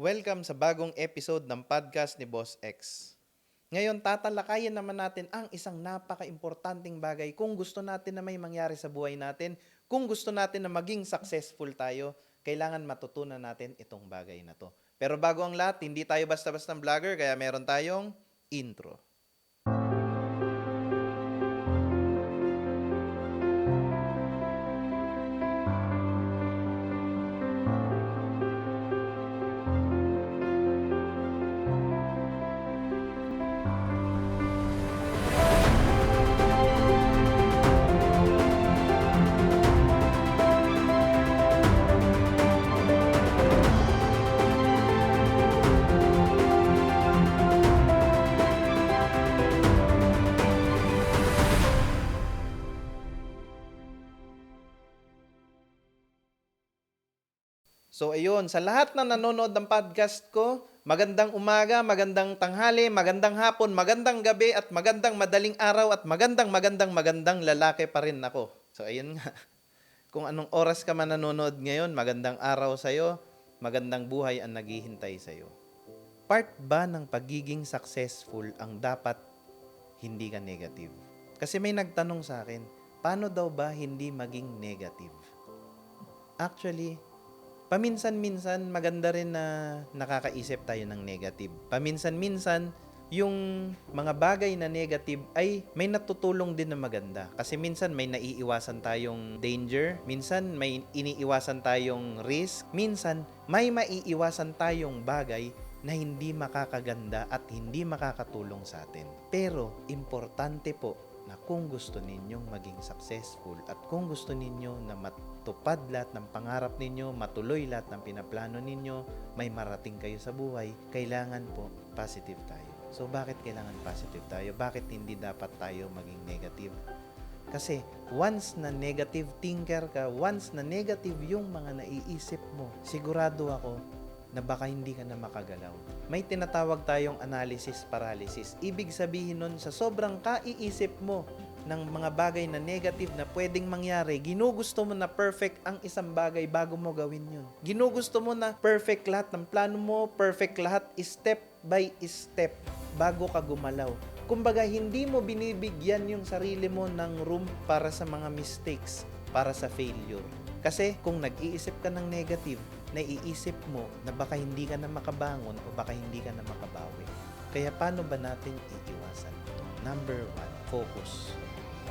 Welcome sa bagong episode ng podcast ni Boss X. Ngayon, tatalakayin naman natin ang isang napaka-importanting bagay kung gusto natin na may mangyari sa buhay natin, kung gusto natin na maging successful tayo, kailangan matutunan natin itong bagay na to. Pero bago ang lahat, hindi tayo basta-basta vlogger, kaya meron tayong intro. So ayun, sa lahat na nanonood ng podcast ko, magandang umaga, magandang tanghali, magandang hapon, magandang gabi at magandang madaling araw at magandang lalaki pa rin ako. So ayun nga, kung anong oras ka man nanonood ngayon, magandang araw sa'yo, magandang buhay ang naghihintay sa'yo. Part ba ng pagiging successful ang dapat hindi ka negative? Kasi may nagtanong sa akin, paano daw ba hindi maging negative? Actually, paminsan-minsan maganda rin na nakakaisip tayo ng negative. Paminsan-minsan, yung mga bagay na negative ay may natutulong din na maganda. Kasi minsan may naiiwasan tayong danger, minsan may iniiwasan tayong risk, minsan may maiiwasan tayong bagay na hindi makakaganda at hindi makakatulong sa atin. Pero, importante po na kung gusto ninyong maging successful at kung gusto ninyo na matupad lahat ng pangarap ninyo, matuloy lahat ng pinaplano ninyo, may marating kayo sa buhay, kailangan po positive tayo. So, bakit kailangan positive tayo? Bakit hindi dapat tayo maging negative? Kasi, once na negative thinker ka, once na negative yung mga naiisip mo, sigurado ako na baka hindi ka na makagalaw. May tinatawag tayong analysis paralysis. Ibig sabihin nun, sa sobrang kaiisip mo ng mga bagay na negative na pwedeng mangyari, ginugusto mo na perfect ang isang bagay bago mo gawin yun. Ginugusto mo na perfect lahat ng plano mo, perfect lahat step by step bago ka gumalaw. Kumbaga, hindi mo binibigyan yung sarili mo ng room para sa mga mistakes, para sa failure. Kasi kung nag-iisip ka ng negative, naiisip mo na baka hindi ka na makabangon o baka hindi ka na makabawi. Kaya paano ba natin iiwasan ito? Number 1, focus.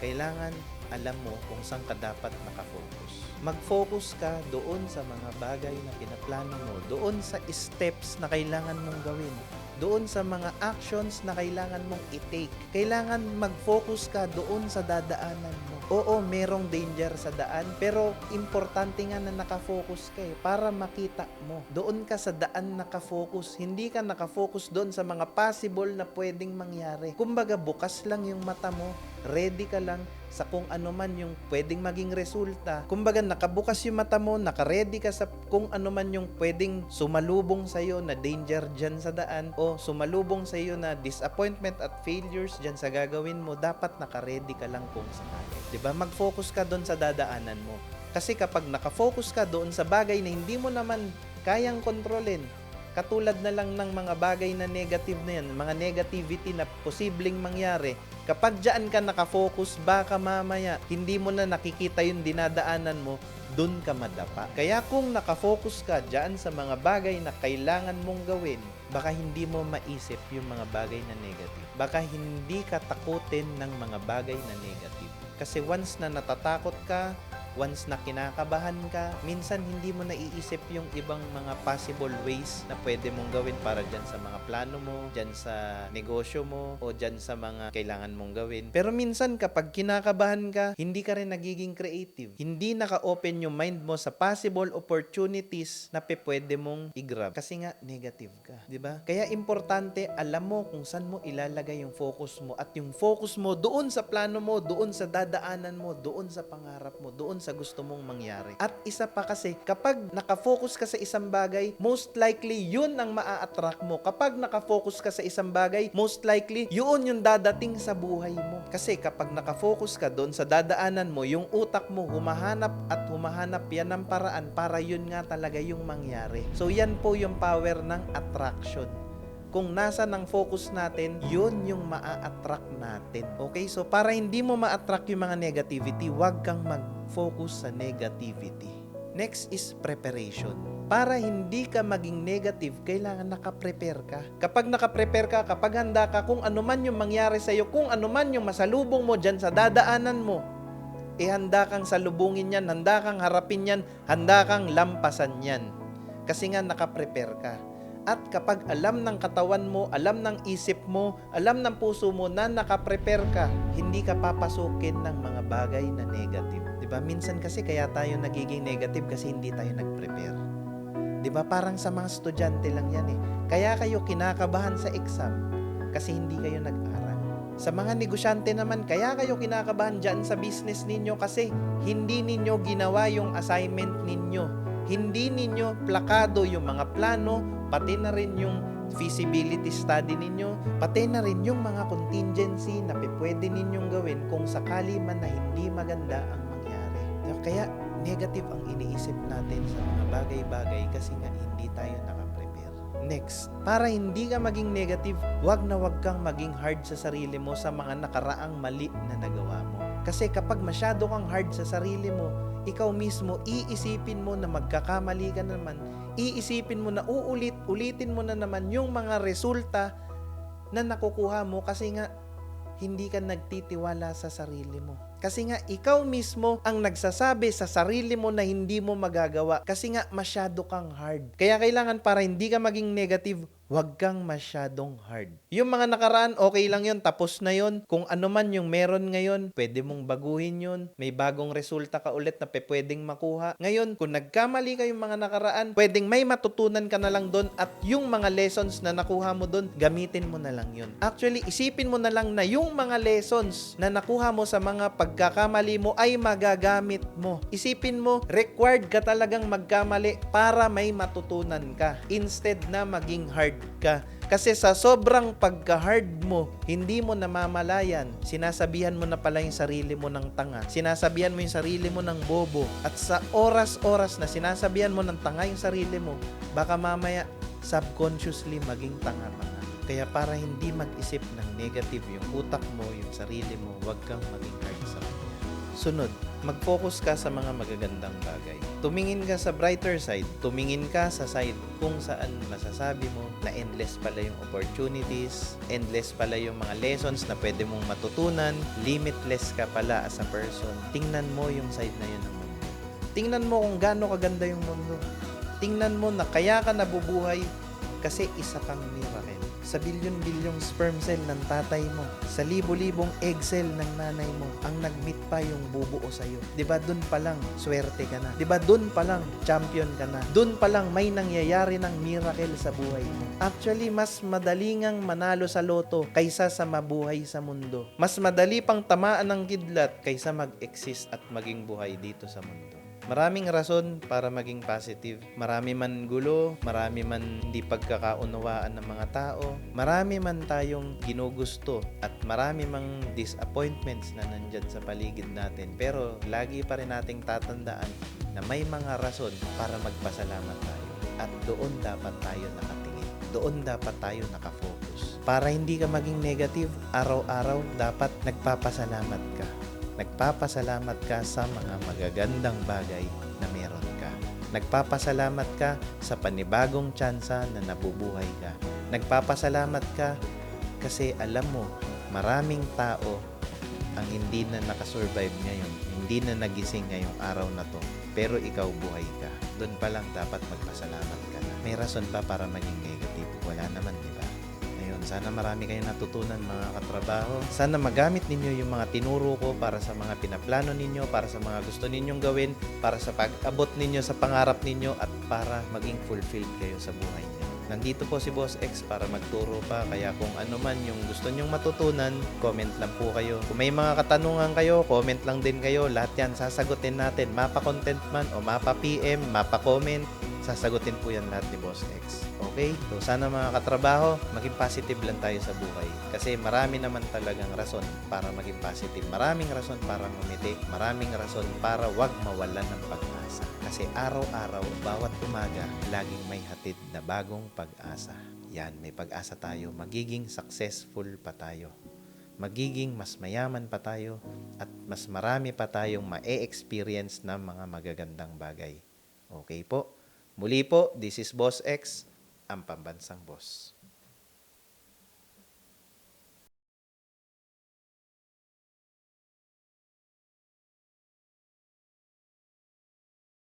Kailangan alam mo kung saan ka dapat nakafocus. Mag-focus ka doon sa mga bagay na pinaplano mo, doon sa steps na kailangan mong gawin, doon sa mga actions na kailangan mong i-take. Kailangan mag-focus ka doon sa dadaanan mo. Oo, merong danger sa daan, pero importante nga na nakafocus ka para makita mo. Doon ka sa daan nakafocus, hindi ka nakafocus doon sa mga possible na pwedeng mangyari. Kumbaga, bukas lang yung mata mo, ready ka lang sa kung ano man yung pwedeng maging resulta. Kumbaga, nakabukas yung mata mo, nakaready ka sa kung ano man yung pwedeng sumalubong sa'yo na danger dyan sa daan o sumalubong sa'yo na disappointment at failures dyan sa gagawin mo, dapat nakaready ka lang kung sakali. Diba? Mag-focus ka doon sa dadaanan mo. Kasi kapag nakafocus ka doon sa bagay na hindi mo naman kayang kontrolin, katulad na lang ng mga bagay na negative na yan, mga negativity na posibleng mangyari, kapag dyan ka nakafocus, baka mamaya hindi mo na nakikita yung dinadaanan mo, dun ka madapa. Kaya kung nakafocus ka dyan sa mga bagay na kailangan mong gawin, baka hindi mo maisip yung mga bagay na negative. Baka hindi ka takutin ng mga bagay na negative. Kasi once na natatakot ka, once na kinakabahan ka, minsan hindi mo naiisip yung ibang mga possible ways na pwede mong gawin para dyan sa mga plano mo, dyan sa negosyo mo, o dyan sa mga kailangan mong gawin. Pero minsan kapag kinakabahan ka, hindi ka rin nagiging creative. Hindi naka-open yung mind mo sa possible opportunities na pwede mong i-grab. Kasi nga, negative ka. Diba? Kaya importante, alam mo kung saan mo ilalagay yung focus mo at yung focus mo doon sa plano mo, doon sa dadaanan mo, doon sa pangarap mo, doon sa gusto mong mangyari. At isa pa kasi, kapag nakafocus ka sa isang bagay, most likely yun ang maa-attract mo. Kapag nakafocus ka sa isang bagay, most likely yun yung dadating sa buhay mo. Kasi kapag nakafocus ka doon sa dadaanan mo, yung utak mo humahanap at humahanap yan ng paraan para yun nga talaga yung mangyari. So yan po yung power ng attraction. Kung nasa ng focus natin, yun yung maa-attract natin. Okay? So, para hindi mo ma-attract yung mga negativity, huwag kang mag-focus sa negativity. Next is preparation. Para hindi ka maging negative, kailangan nakaprepare ka. Kapag nakaprepare ka, kapag handa ka, kung ano man yung mangyari sa'yo, kung ano man yung masalubong mo dyan sa dadaanan mo, handa kang salubungin yan, handa kang harapin yan, handa kang lampasan yan. Kasi nga nakaprepare ka. At kapag alam ng katawan mo, alam ng isip mo, alam ng puso mo na nakaprepare ka, hindi ka papasukin ng mga bagay na negative. Diba? Minsan kasi kaya tayo nagiging negative kasi hindi tayo nag-prepare. Diba? Parang sa mga estudyante lang yan eh. Kaya kayo kinakabahan sa exam kasi hindi kayo nag-aral. Sa mga negosyante naman, kaya kayo kinakabahan dyan sa business ninyo kasi hindi ninyo ginawa yung assignment ninyo. Hindi ninyo plakado yung mga plano, pati na rin yung feasibility study ninyo, pati na rin yung mga contingency na pwede ninyong gawin kung sakali man na hindi maganda ang mangyari. Kaya negative ang iniisip natin sa mga bagay-bagay kasi nga hindi tayo nakaprepare. Next, para hindi ka maging negative, wag kang maging hard sa sarili mo sa mga nakaraang mali na nagawa mo. Kasi kapag masyado kang hard sa sarili mo, ikaw mismo, iisipin mo na magkakamali ka naman, iisipin mo na ulitin mo na naman yung mga resulta na nakukuha mo kasi nga hindi ka nagtitiwala sa sarili mo. Kasi nga ikaw mismo ang nagsasabi sa sarili mo na hindi mo magagawa kasi nga masyado kang hard. Kaya kailangan para hindi ka maging negative, huwag kang masyadong hard. Yung mga nakaraan, okay lang yun, tapos na yun. Kung ano man yung meron ngayon, pwede mong baguhin yun. May bagong resulta ka ulit na pwedeng makuha. Ngayon, kung nagkamali kayong mga nakaraan, pwedeng may matutunan ka na lang doon at yung mga lessons na nakuha mo doon, gamitin mo na lang yun. Actually, isipin mo na lang na yung mga lessons na nakuha mo sa mga pagkakamali mo ay magagamit mo. Isipin mo, required ka talagang magkamali para may matutunan ka instead na maging hard ka. Kasi sa sobrang pagka-hard mo, hindi mo namamalayan. Sinasabihan mo na pala yung sarili mo ng tanga. Sinasabihan mo yung sarili mo ng bobo. At sa oras-oras na sinasabihan mo ng tanga yung sarili mo, baka mamaya subconsciously maging tanga pa nga. Kaya para hindi mag-isip ng negative yung utak mo, yung sarili mo, huwag kang maging hard sa kanya. Sunod, mag-focus ka sa mga magagandang bagay. Tumingin ka sa brighter side. Tumingin ka sa side kung saan masasabi mo na endless pala yung opportunities, endless pala yung mga lessons na pwede mong matutunan, limitless ka pala as a person. Tingnan mo yung side na yun ng mundo. Tingnan mo kung gaano kaganda yung mundo. Tingnan mo na kaya ka nabubuhay kasi isa kang miracle. Sa bilyon-bilyong sperm cell ng tatay mo, sa libo-libong egg cell ng nanay mo, ang nag-meet pa yung bubuo sa'yo. Diba dun pa lang, swerte ka na. Diba dun pa lang, champion ka na. Dun pa lang, may nangyayari ng miracle sa buhay mo. Actually, mas madali ngang manalo sa loto kaysa sa mabuhay sa mundo. Mas madali pang tamaan ng kidlat kaysa mag-exist at maging buhay dito sa mundo. Maraming rason para maging positive. Marami man gulo, marami man hindi pagkakaunawaan ng mga tao, marami man tayong ginugusto at marami mang disappointments na nandyan sa paligid natin. Pero lagi pa rin nating tatandaan na may mga rason para magpasalamat tayo. At doon dapat tayo nakatingin. Doon dapat tayo nakafocus. Para hindi ka maging negative, araw-araw dapat nagpapasalamat ka. Nagpapasalamat ka sa mga magagandang bagay na meron ka. Nagpapasalamat ka sa panibagong tsansa na nabubuhay ka. Nagpapasalamat ka kasi alam mo, maraming tao ang hindi na nakasurvive ngayon, hindi na nagising ngayong araw na to, pero ikaw buhay ka. Doon pa lang dapat magpasalamat ka na. May rason pa para maging negative? Wala naman, di ba? Ngayon, Ayun, sana marami kayong natutunan mga katrabaho. Sana magamit ninyo yung mga tinuro ko para sa mga pinaplano ninyo, para sa mga gusto ninyong gawin, para sa pag-abot ninyo sa pangarap ninyo at para maging fulfilled kayo sa buhay niyo. Nandito po si Boss X para magturo pa, kaya kung ano man yung gusto nyong matutunan, comment lang po kayo. Kung may mga katanungan kayo, comment lang din kayo. Lahat yan sasagutin natin. Mapa-content man o mapa-PM, mapa-comment, sasagutin po yan lahat ni Boss X. Okay? So sana mga katrabaho, maging positive lang tayo sa buhay. Kasi marami naman talagang rason para maging positive. Maraming rason para ngumiti. Maraming rason para wag mawalan ng pag-asa. Kasi araw-araw, bawat umaga, laging may hatid na bagong pag-asa. Yan, may pag-asa tayo. Magiging successful pa tayo. Magiging mas mayaman pa tayo at mas marami pa tayong ma-experience ng mga magagandang bagay. Okay po? Muli po, this is Boss X, ang pambansang boss.